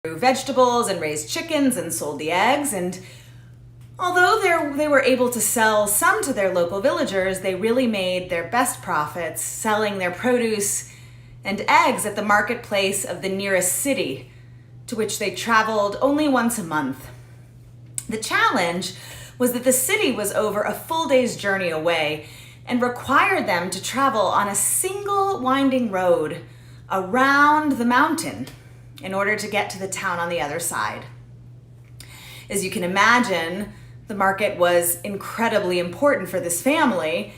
grew vegetables and raised chickens and sold the eggs. And although they were able to sell some to their local villagers, they really made their best profits selling their produce and eggs at the marketplace of the nearest city, to which they traveled only once a month. The challenge was that the city was over a full day's journey away and required them to travel on a single winding road around the mountain in order to get to the town on the other side. As you can imagine, the market was incredibly important for this family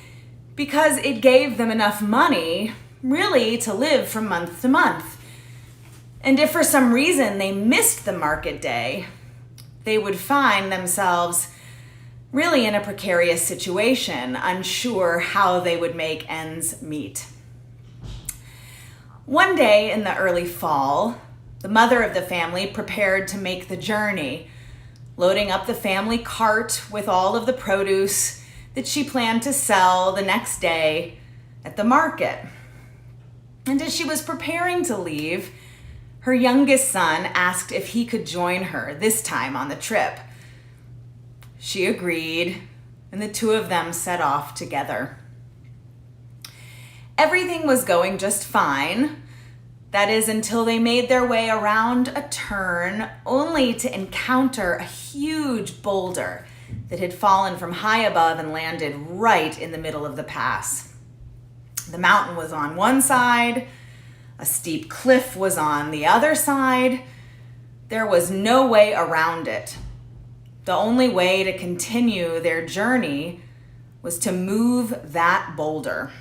because it gave them enough money really to live from month to month. And if for some reason they missed the market day, they would find themselves really in a precarious situation, unsure how they would make ends meet. One day in the early fall, the mother of the family prepared to make the journey, loading up the family cart with all of the produce that she planned to sell the next day at the market. And as she was preparing to leave, her youngest son asked if he could join her this time on the trip. She agreed, and the two of them set off together. Everything was going just fine. That is, until they made their way around a turn, only to encounter a huge boulder that had fallen from high above and landed right in the middle of the pass. The mountain was on one side, a steep cliff was on the other side. There was no way around it. The only way to continue their journey was to move that boulder.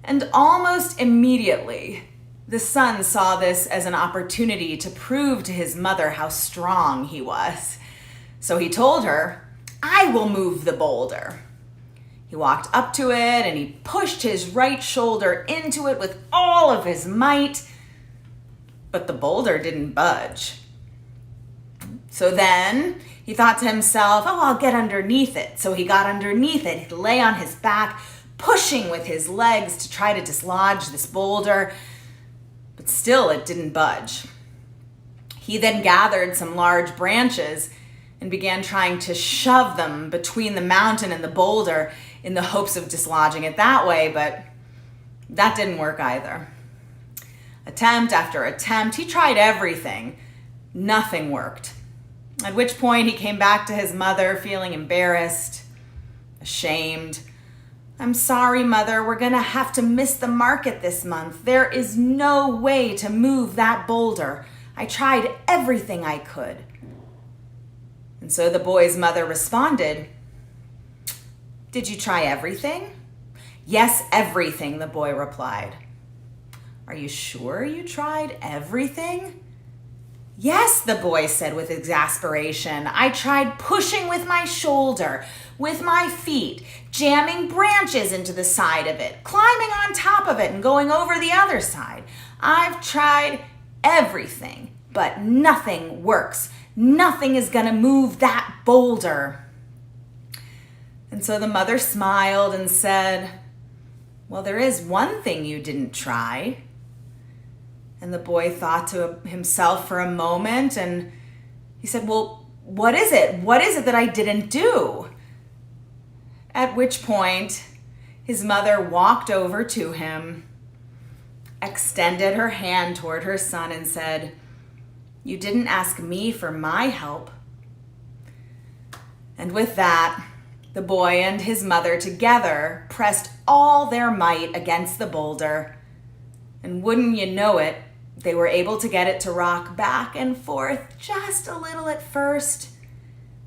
And almost immediately, the son saw this as an opportunity to prove to his mother how strong he was. So he told her, "I will move the boulder." He walked up to it and he pushed his right shoulder into it with all of his might, but the boulder didn't budge. So then he thought to himself, I'll get underneath it. So he got underneath it. He lay on his back, pushing with his legs to try to dislodge this boulder, but still it didn't budge. He then gathered some large branches and began trying to shove them between the mountain and the boulder in the hopes of dislodging it that way, but that didn't work either. Attempt after attempt, he tried everything. Nothing worked. At which point he came back to his mother feeling embarrassed, ashamed. "I'm sorry, Mother, we're gonna have to miss the market this month. There is no way to move that boulder. I tried everything I could." And so the boy's mother responded, "Did you try everything?" "Yes, everything," the boy replied. "Are you sure you tried everything?" "Yes," the boy said with exasperation. "I tried pushing with my shoulder, with my feet, jamming branches into the side of it, climbing on top of it and going over the other side. I've tried everything, but nothing works. Nothing is gonna move that boulder." And so the mother smiled and said, "Well, there is one thing you didn't try." And the boy thought to himself for a moment and he said, "Well, what is it? What is it that I didn't do?" At which point his mother walked over to him, extended her hand toward her son and said, "You didn't ask me for my help." And with that, the boy and his mother together pressed all their might against the boulder. And wouldn't you know it, they were able to get it to rock back and forth just a little at first,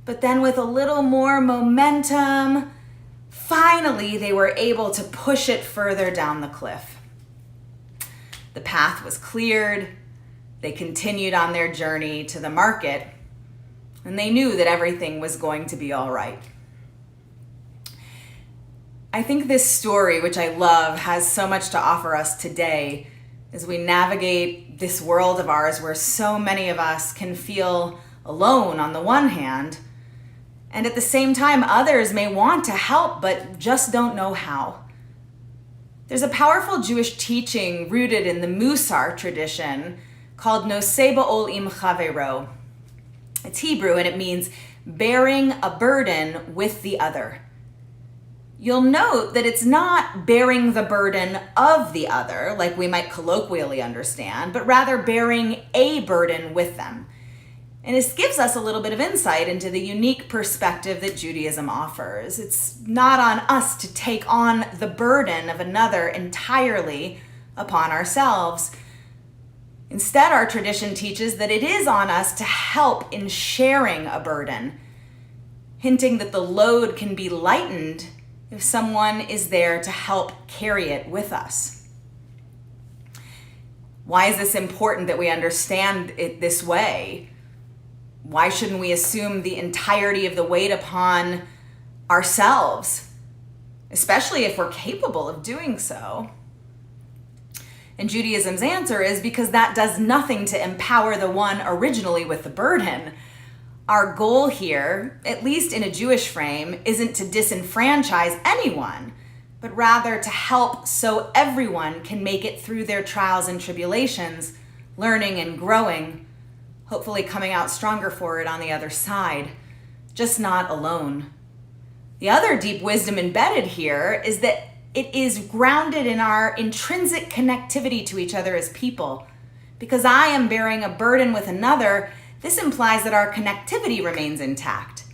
but then with a little more momentum, finally they were able to push it further down the cliff. The path was cleared. They continued on their journey to the market, and they knew that everything was going to be all right. I think this story, which I love, has so much to offer us today as we navigate this world of ours where so many of us can feel alone on the one hand, and at the same time others may want to help but just don't know how. There's a powerful Jewish teaching rooted in the Musar tradition called Noseh Ba'ol Im Chavero. It's Hebrew and it means bearing a burden with the other. You'll note that it's not bearing the burden of the other, like we might colloquially understand, but rather bearing a burden with them. And this gives us a little bit of insight into the unique perspective that Judaism offers. It's not on us to take on the burden of another entirely upon ourselves. Instead, our tradition teaches that it is on us to help in sharing a burden, hinting that the load can be lightened if someone is there to help carry it with us. Why is this important that we understand it this way? Why shouldn't we assume the entirety of the weight upon ourselves, especially if we're capable of doing so? And Judaism's answer is because that does nothing to empower the one originally with the burden. Our goal here, at least in a Jewish frame, isn't to disenfranchise anyone, but rather to help so everyone can make it through their trials and tribulations, learning and growing, hopefully coming out stronger for it on the other side, just not alone. The other deep wisdom embedded here is that it is grounded in our intrinsic connectivity to each other as people. Because I am bearing a burden with another, this implies that our connectivity remains intact.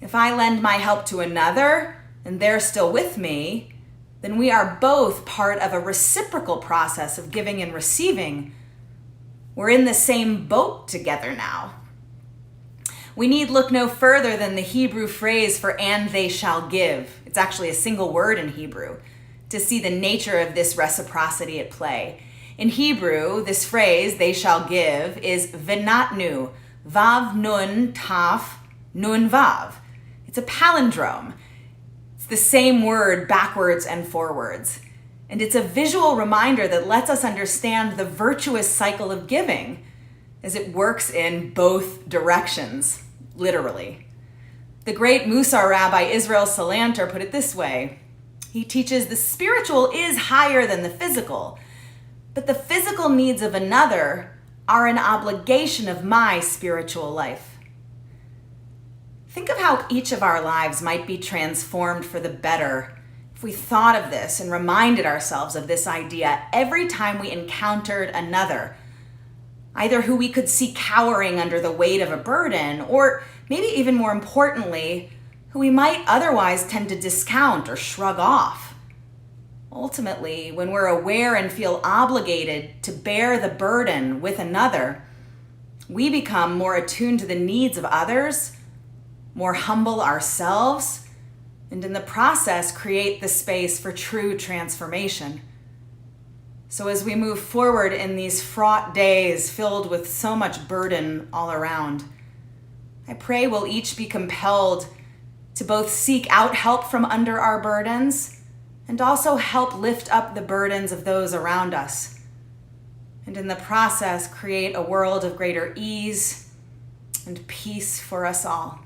If I lend my help to another and they're still with me, then we are both part of a reciprocal process of giving and receiving. We're in the same boat together now. We need look no further than the Hebrew phrase for "and they shall give." It's actually a single word in Hebrew to see the nature of this reciprocity at play. In Hebrew, this phrase, "they shall give," is v'natnu, vav nun taf nun vav. It's a palindrome. It's the same word backwards and forwards. And it's a visual reminder that lets us understand the virtuous cycle of giving as it works in both directions, literally. The great Musar Rabbi Israel Salanter put it this way. He teaches the spiritual is higher than the physical, but the physical needs of another are an obligation of my spiritual life. Think of how each of our lives might be transformed for the better if we thought of this and reminded ourselves of this idea every time we encountered another, either who we could see cowering under the weight of a burden, or maybe even more importantly, who we might otherwise tend to discount or shrug off. Ultimately, when we're aware and feel obligated to bear the burden with another, we become more attuned to the needs of others, more humble ourselves, and in the process create the space for true transformation. So as we move forward in these fraught days filled with so much burden all around, I pray we'll each be compelled to both seek out help from under our burdens and also help lift up the burdens of those around us. And in the process, create a world of greater ease and peace for us all.